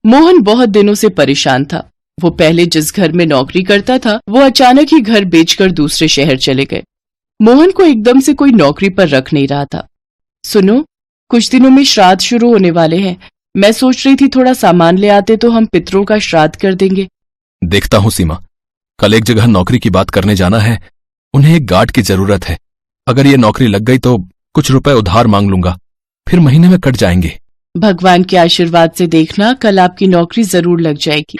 मोहन बहुत दिनों से परेशान था। वो पहले जिस घर में नौकरी करता था वो अचानक ही घर बेचकर दूसरे शहर चले गए। मोहन को एकदम से कोई नौकरी पर रख नहीं रहा था। सुनो, कुछ दिनों में श्राद्ध शुरू होने वाले हैं। मैं सोच रही थी थोड़ा सामान ले आते तो हम पितरों का श्राद्ध कर देंगे। देखता हूँ सीमा, कल एक जगह नौकरी की बात करने जाना है। उन्हें एक गार्ड की जरूरत है। अगर ये नौकरी लग गई तो कुछ रुपए उधार मांग लूंगा, फिर महीने में कट जाएंगे। भगवान के आशीर्वाद से देखना, कल आपकी नौकरी जरूर लग जाएगी।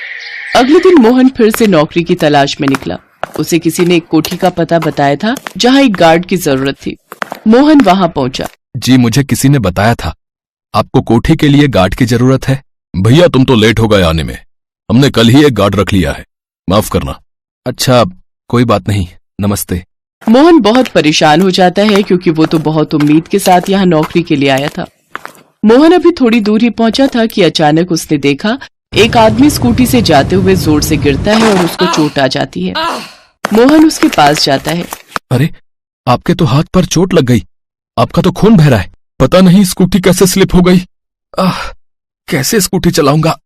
अगले दिन मोहन फिर से नौकरी की तलाश में निकला। उसे किसी ने एक कोठी का पता बताया था जहाँ एक गार्ड की जरूरत थी। मोहन वहाँ पहुंचा। जी, मुझे किसी ने बताया था आपको कोठी के लिए गार्ड की जरूरत है। भैया, तुम तो लेट हो गए आने में। हमने कल ही एक गार्ड रख लिया है, माफ करना। अच्छा, कोई बात नहीं, नमस्ते। मोहन बहुत परेशान हो जाता है क्योंकि वो तो बहुत उम्मीद के साथ यहाँ नौकरी के लिए आया था। मोहन अभी थोड़ी दूर ही पहुंचा था कि अचानक उसने देखा एक आदमी स्कूटी से जाते हुए जोर से गिरता है और उसको चोट आ जाती है। मोहन उसके पास जाता है। अरे, आपके तो हाथ पर चोट लग गई, आपका तो खून बह रहा है। पता नहीं स्कूटी कैसे स्लिप हो गई। कैसे स्कूटी चलाऊंगा?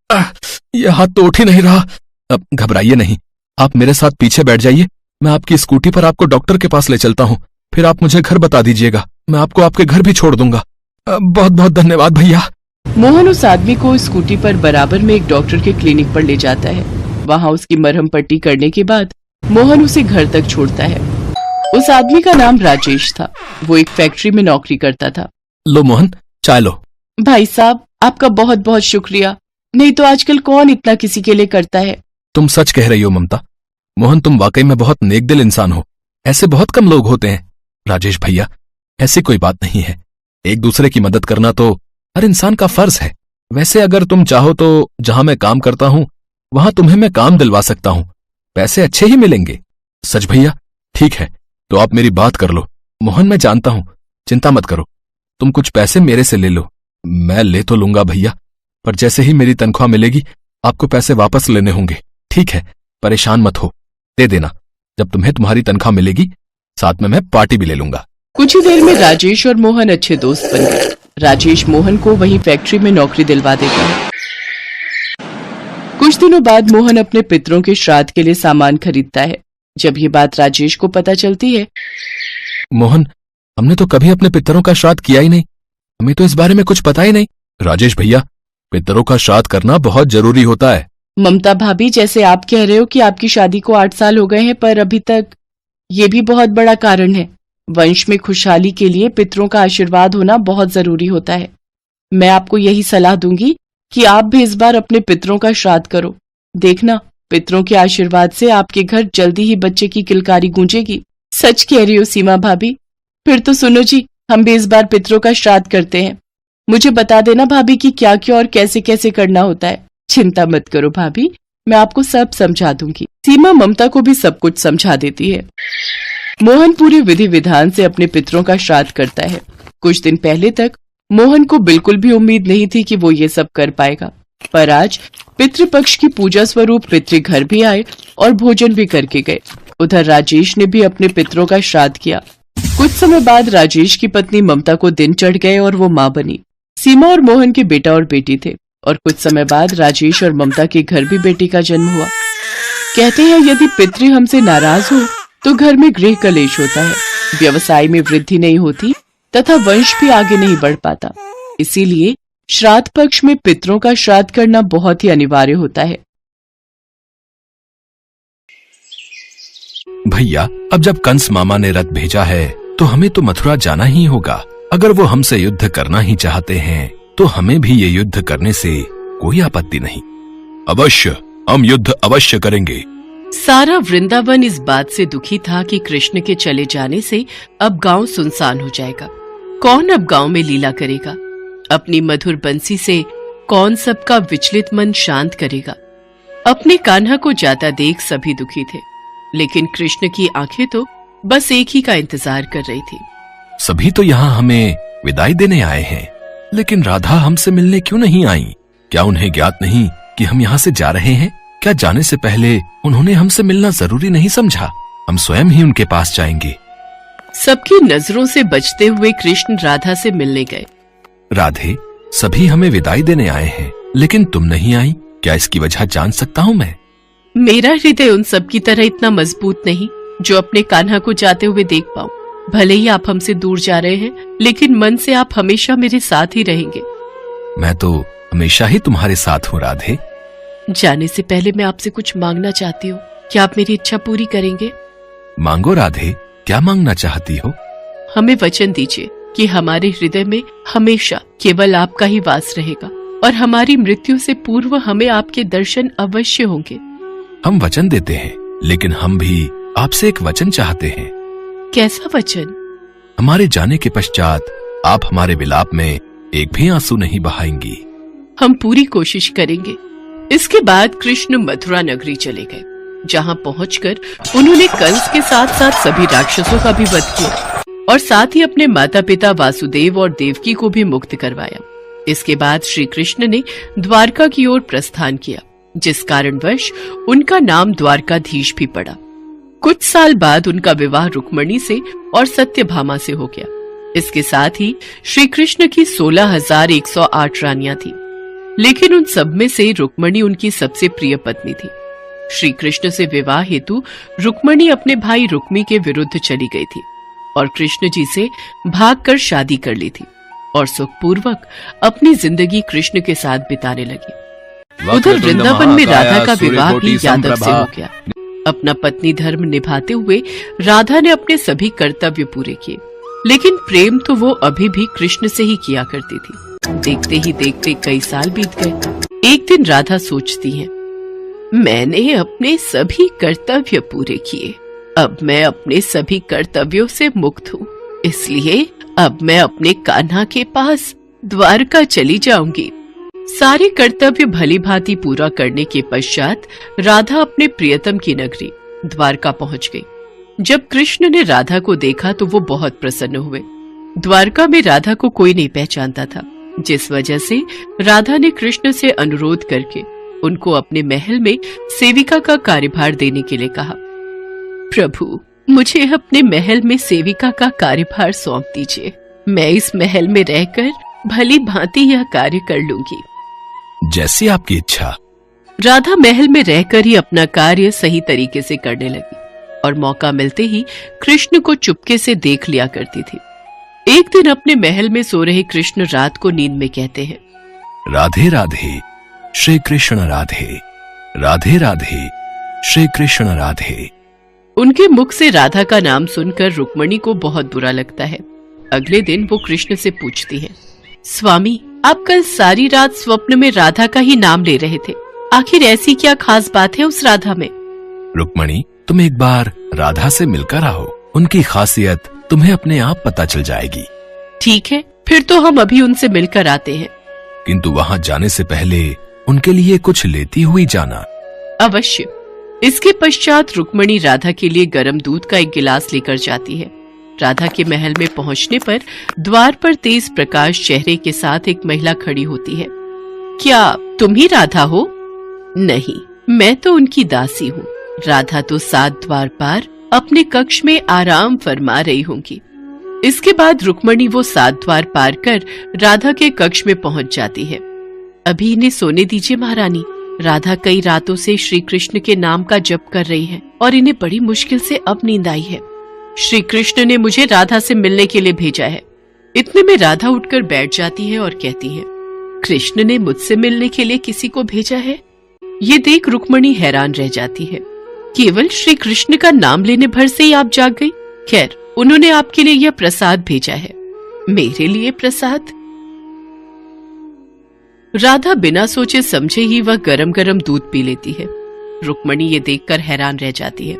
यह हाथ तो उठ ही नहीं रहा। अब घबराइए नहीं, आप मेरे साथ पीछे बैठ जाइए। मैं आपकी स्कूटी पर आपको डॉक्टर के पास ले चलता हूँ, फिर आप मुझे घर बता दीजिएगा। मैं आपको आपके घर भी छोड़ दूंगा। बहुत बहुत धन्यवाद भैया। मोहन उस आदमी को स्कूटी पर बराबर में एक डॉक्टर के क्लिनिक पर ले जाता है। वहाँ उसकी मरहम पट्टी करने के बाद मोहन उसे घर तक छोड़ता है। उस आदमी का नाम राजेश था। वो एक फैक्ट्री में नौकरी करता था। लो मोहन, चाय लो। भाई साहब, आपका बहुत बहुत शुक्रिया। नहीं तो आजकल कौन इतना किसी के लिए करता है। तुम सच कह रही हो ममता। मोहन, तुम वाकई में बहुत नेक दिल इंसान हो। ऐसे बहुत कम लोग होते हैं। राजेश भैया, ऐसी कोई बात नहीं है। एक दूसरे की मदद करना तो हर इंसान का फर्ज है। वैसे अगर तुम चाहो तो जहां मैं काम करता हूं वहां तुम्हें मैं काम दिलवा सकता हूं। पैसे अच्छे ही मिलेंगे। सच भैया? ठीक है, तो आप मेरी बात कर लो। मोहन, मैं जानता हूं, चिंता मत करो। तुम कुछ पैसे मेरे से ले लो। मैं ले तो लूंगा भैया, पर जैसे ही मेरी तनख्वाह मिलेगी आपको पैसे वापस लेने होंगे। ठीक है, परेशान मत हो, दे देना। जब तुम्हें तुम्हारी तनख्वाह मिलेगी साथ में मैं पार्टी भी ले लूंगा। कुछ ही देर में राजेश और मोहन अच्छे दोस्त बन गए। राजेश मोहन को वहीं फैक्ट्री में नौकरी दिलवा देता है। कुछ दिनों बाद मोहन अपने पितरों के श्राद्ध के लिए सामान खरीदता है। जब ये बात राजेश को पता चलती है। मोहन, हमने तो कभी अपने पितरों का श्राद्ध किया ही नहीं। हमें तो इस बारे में कुछ पता ही नहीं। राजेश भैया, पितरों का श्राद्ध करना बहुत जरूरी होता है। ममता भाभी, जैसे आप कह रहे हो कि आपकी शादी को 8 साल हो गए हैं, पर अभी तक, ये भी बहुत बड़ा कारण है। वंश में खुशहाली के लिए पितरों का आशीर्वाद होना बहुत जरूरी होता है। मैं आपको यही सलाह दूंगी कि आप भी इस बार अपने पितरों का श्राद्ध करो। देखना, पितरों के आशीर्वाद से आपके घर जल्दी ही बच्चे की किलकारी गूंजेगी। सच कह रही हो सीमा भाभी। फिर तो सुनो जी, हम भी इस बार पितरों का श्राद्ध करते हैं। मुझे बता देना भाभी कि क्या क्या और कैसे कैसे करना होता है। चिंता मत करो भाभी, मैं आपको सब समझा दूंगी। सीमा ममता को भी सब कुछ समझा देती है। मोहन पूरे विधि विधान से अपने पितरों का श्राद्ध करता है। कुछ दिन पहले तक मोहन को बिल्कुल भी उम्मीद नहीं थी कि वो ये सब कर पाएगा, पर आज पितृपक्ष की पूजा स्वरूप पितृ घर भी आए और भोजन भी करके गए। उधर राजेश ने भी अपने पितरों का श्राद्ध किया। कुछ समय बाद राजेश की पत्नी ममता को दिन चढ़ गए और वो माँ बनी। सीमा और मोहन के बेटा और बेटी थे और कुछ समय बाद राजेश और ममता के घर भी बेटी का जन्म हुआ। कहते हैं यदि पितृ हमसे नाराज हो तो घर में गृह कलेश होता है, व्यवसाय में वृद्धि नहीं होती तथा वंश भी आगे नहीं बढ़ पाता। इसीलिए श्राद्ध पक्ष में पितरों का श्राद्ध करना बहुत ही अनिवार्य होता है। भैया, अब जब कंस मामा ने रथ भेजा है तो हमें तो मथुरा जाना ही होगा। अगर वो हमसे युद्ध करना ही चाहते हैं तो हमें भी ये युद्ध करने से कोई आपत्ति नहीं। अवश्य, हम युद्ध अवश्य करेंगे। सारा वृंदावन इस बात से दुखी था कि कृष्ण के चले जाने से अब गांव सुनसान हो जाएगा। कौन अब गांव में लीला करेगा? अपनी मधुर बंसी से कौन सबका विचलित मन शांत करेगा? अपने कान्हा को जाता देख सभी दुखी थे, लेकिन कृष्ण की आंखें तो बस एक ही का इंतजार कर रही थी। सभी तो यहाँ हमें विदाई देने आए हैं, लेकिन राधा हमसे मिलने क्यों नहीं आई? क्या उन्हें ज्ञात नहीं कि हम यहाँ से जा रहे हैं? क्या जाने से पहले उन्होंने हमसे मिलना जरूरी नहीं समझा? हम स्वयं ही उनके पास जाएंगे। सबकी नजरों से बचते हुए कृष्ण राधा से मिलने गए। राधे, सभी हमें विदाई देने आए हैं, लेकिन तुम नहीं आई। क्या इसकी वजह जान सकता हूँ मैं? मेरा हृदय उन सब की तरह इतना मजबूत नहीं जो अपने कान्हा को जाते हुए देख पाऊं। भले ही आप हमसे दूर जा रहे हैं, लेकिन मन से आप हमेशा मेरे साथ ही रहेंगे। मैं तो हमेशा ही तुम्हारे साथ हूँ राधे। जाने से पहले मैं आपसे कुछ मांगना चाहती हूँ। क्या आप मेरी इच्छा पूरी करेंगे? मांगो राधे, क्या मांगना चाहती हो? हमें वचन दीजिए कि हमारे हृदय में हमेशा केवल आपका ही वास रहेगा और हमारी मृत्यु से पूर्व हमें आपके दर्शन अवश्य होंगे। हम वचन देते हैं, लेकिन हम भी आपसे एक वचन चाहते हैं। कैसा वचन? हमारे जाने के पश्चात आप हमारे विलाप में एक भी आंसू नहीं बहाएंगी। हम पूरी कोशिश करेंगे। इसके बाद कृष्ण मथुरा नगरी चले गए, जहाँ पहुंचकर उन्होंने कंस के साथ साथ सभी राक्षसों का भी वध किया और साथ ही अपने माता पिता वासुदेव और देवकी को भी मुक्त करवाया। इसके बाद श्री कृष्ण ने द्वारका की ओर प्रस्थान किया, जिस कारणवश उनका नाम द्वारकाधीश भी पड़ा। कुछ साल बाद उनका विवाह रुक्मणी से और सत्यभामा से हो गया। इसके साथ ही श्री कृष्ण की 16,108 रानियां थी, लेकिन उन सब में से रुक्मणी उनकी सबसे प्रिय पत्नी थी। श्री कृष्ण से विवाह हेतु रुक्मणी अपने भाई रुक्मी के विरुद्ध चली गई थी और कृष्ण जी से भागकर शादी कर ली थी और सुखपूर्वक अपनी जिंदगी कृष्ण के साथ बिताने लगी। उधर वृंदावन में राधा का विवाह भी यादव से हो गया। अपना पत्नी धर्म निभाते हुए राधा ने अपने सभी कर्तव्य पूरे किए, लेकिन प्रेम तो वो अभी भी कृष्ण से ही किया करती थी। देखते ही देखते कई साल बीत गए। एक दिन राधा सोचती है, मैंने अपने सभी कर्तव्य पूरे किए, अब मैं अपने सभी कर्तव्यों से मुक्त हूँ, इसलिए अब मैं अपने कान्हा के पास द्वारका चली जाऊंगी। सारे कर्तव्य भली भांति पूरा करने के पश्चात राधा अपने प्रियतम की नगरी द्वारका पहुंच गई। जब कृष्ण ने राधा को देखा तो वो बहुत प्रसन्न हुए। द्वारका में राधा को कोई नहीं पहचानता था, जिस वजह से राधा ने कृष्ण से अनुरोध करके उनको अपने महल में सेविका का कार्यभार देने के लिए कहा। प्रभु, मुझे अपने महल में सेविका का कार्यभार सौंप दीजिए। मैं इस महल में रहकर भली भांति यह कार्य कर लूंगी। जैसी आपकी इच्छा। राधा महल में रहकर ही अपना कार्य सही तरीके से करने लगी और मौका मिलते ही कृष्ण को चुपके से देख लिया करती थी। एक दिन अपने महल में सो रहे कृष्ण रात को नींद में कहते हैं, राधे राधे श्री कृष्ण राधे, राधे राधे श्री कृष्ण राधे। उनके मुख से राधा का नाम सुनकर रुक्मणी को बहुत बुरा लगता है। अगले दिन वो कृष्ण से पूछती है, स्वामी, आप कल सारी रात स्वप्न में राधा का ही नाम ले रहे थे, आखिर ऐसी क्या खास बात है उस राधा में? रुक्मणी, तुम एक बार राधा से मिलकर आओ, उनकी खासियत तुम्हें अपने आप पता चल जाएगी। ठीक है, फिर तो हम अभी उनसे मिलकर आते हैं। किंतु वहाँ जाने से पहले उनके लिए कुछ लेती हुई जाना। अवश्य। इसके पश्चात रुक्मणी राधा के लिए गर्म दूध का एक गिलास लेकर जाती है। राधा के महल में पहुंचने पर द्वार पर तेज प्रकाश चेहरे के साथ एक महिला खड़ी होती है। क्या तुम ही राधा हो? नहीं, मैं तो उनकी दासी हूँ। राधा तो 7 द्वार पार अपने कक्ष में आराम फरमा रही होंगी। इसके बाद रुक्मणी वो 7 द्वार पार कर राधा के कक्ष में पहुंच जाती है। अभी इन्हें सोने दीजिए महारानी। राधा कई रातों से श्री कृष्ण के नाम का जप कर रही है और इन्हें बड़ी मुश्किल से अब नींद आई है। श्री कृष्ण ने मुझे राधा से मिलने के लिए भेजा है। इतने में राधा उठकर बैठ जाती है और कहती है, कृष्ण ने मुझसे मिलने के लिए किसी को भेजा है? ये देख रुक्मणी हैरान रह जाती है। केवल श्री कृष्ण का नाम लेने भर से ही आप जाग गई? खैर, उन्होंने आपके लिए यह प्रसाद भेजा है। मेरे लिए प्रसाद? राधा बिना सोचे समझे ही वह गरम गरम दूध पी लेती है। रुक्मणी ये देखकर हैरान रह जाती है।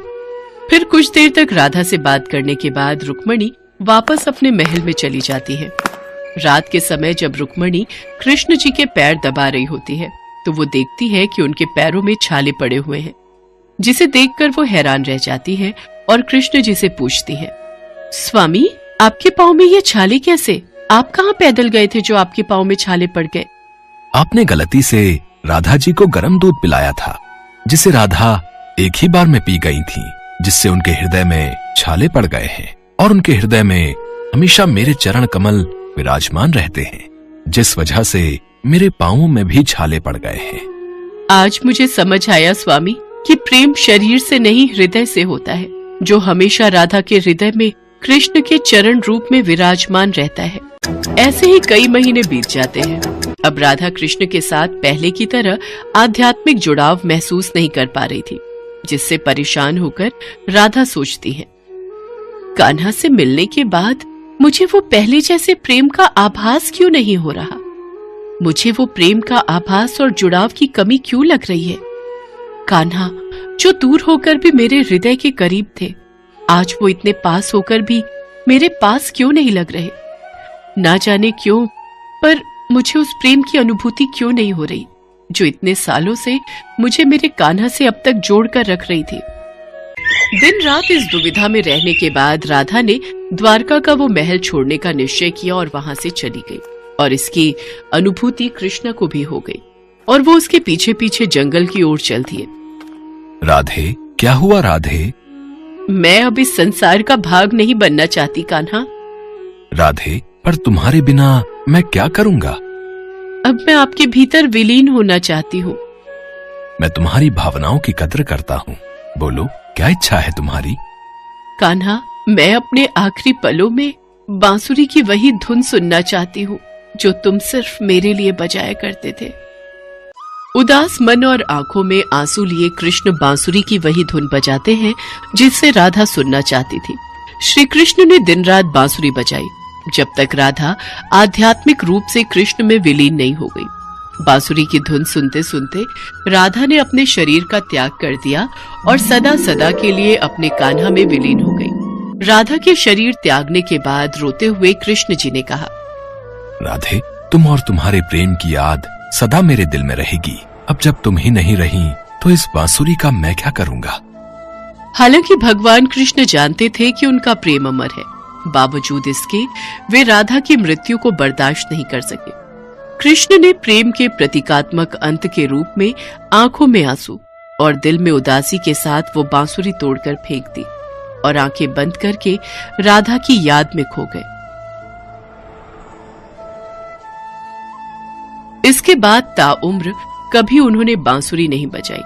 फिर कुछ देर तक राधा से बात करने के बाद रुक्मणी वापस अपने महल में चली जाती है। रात के समय जब रुक्मणी कृष्ण जी के पैर दबा रही होती है तो वो देखती है कि उनके पैरों में छाले पड़े हुए हैं, जिसे देखकर वो हैरान रह जाती है और कृष्ण जी से पूछती है, स्वामी, आपके पाँव में ये छाले कैसे? आप कहाँ पैदल गए थे जो आपके पाँव में छाले पड़ गए? आपने गलती से राधा जी को गर्म दूध पिलाया था, जिसे राधा एक ही बार में पी गई थी, जिससे उनके हृदय में छाले पड़ गए हैं और उनके हृदय में हमेशा मेरे चरण कमल विराजमान रहते हैं, जिस वजह से मेरे पांवों में भी छाले पड़ गए हैं। आज मुझे समझ आया स्वामी कि प्रेम शरीर से नहीं हृदय से होता है, जो हमेशा राधा के हृदय में कृष्ण के चरण रूप में विराजमान रहता है। ऐसे ही कई महीने बीत जाते हैं। अब राधा कृष्ण के साथ पहले की तरह आध्यात्मिक जुड़ाव महसूस नहीं कर पा रही थी, जिससे परेशान होकर राधा सोचती है, कान्हा से मिलने के बाद मुझे वो पहले जैसे प्रेम का आभास क्यों नहीं हो रहा? मुझे वो प्रेम का आभास और जुड़ाव की कमी क्यों लग रही है? कान्हा जो दूर होकर भी मेरे हृदय के करीब थे, आज वो इतने पास होकर भी मेरे पास क्यों नहीं लग रहे? ना जाने क्यों, पर मुझे उस प्रेम की अनुभूति क्यों नहीं हो रही, जो इतने सालों से मुझे मेरे कान्हा से अब तक जोड़ कर रख रही थी। दिन रात इस दुविधा में रहने के बाद राधा ने द्वारका का वो महल छोड़ने का निश्चय किया और वहां से चली गई। और इसकी अनुभूति कृष्ण को भी हो गई और वो उसके पीछे पीछे जंगल की ओर चल दिए। राधे, क्या हुआ राधे? मैं अब इस संसार का भाग नहीं बनना चाहती कान्हा। राधे, पर तुम्हारे बिना मैं क्या करूंगा? अब मैं आपके भीतर विलीन होना चाहती हूँ। मैं तुम्हारी भावनाओं की कदर करता हूँ। बोलो, क्या इच्छा है तुम्हारी? कान्हा, मैं अपने आखिरी पलों में बांसुरी की वही धुन सुनना चाहती हूँ जो तुम सिर्फ मेरे लिए बजाया करते थे। उदास मन और आंखों में आंसू लिए कृष्ण बांसुरी की वही धुन बजाते हैं जिससे राधा सुनना चाहती थी। श्री कृष्ण ने दिन रात बांसुरी बजाई जब तक राधा आध्यात्मिक रूप से कृष्ण में विलीन नहीं हो गई। बांसुरी की धुन सुनते सुनते राधा ने अपने शरीर का त्याग कर दिया और सदा सदा के लिए अपने कान्हा में विलीन हो गई। राधा के शरीर त्यागने के बाद रोते हुए कृष्ण जी ने कहा, राधे, तुम और तुम्हारे प्रेम की याद सदा मेरे दिल में रहेगी। अब जब तुम ही नहीं रही तो इस बांसुरी का मैं क्या करूंगा? हालांकि भगवान कृष्ण जानते थे कि उनका प्रेम अमर है, बावजूद इसके वे राधा की मृत्यु को बर्दाश्त नहीं कर सके। कृष्ण ने प्रेम के प्रतीकात्मक अंत के रूप में आंखों में आंसू और दिल में उदासी के साथ वो बांसुरी तोड़कर फेंक दी और आंखें बंद करके राधा की याद में खो गए। इसके बाद ताउम्र कभी उन्होंने बांसुरी नहीं बजाई।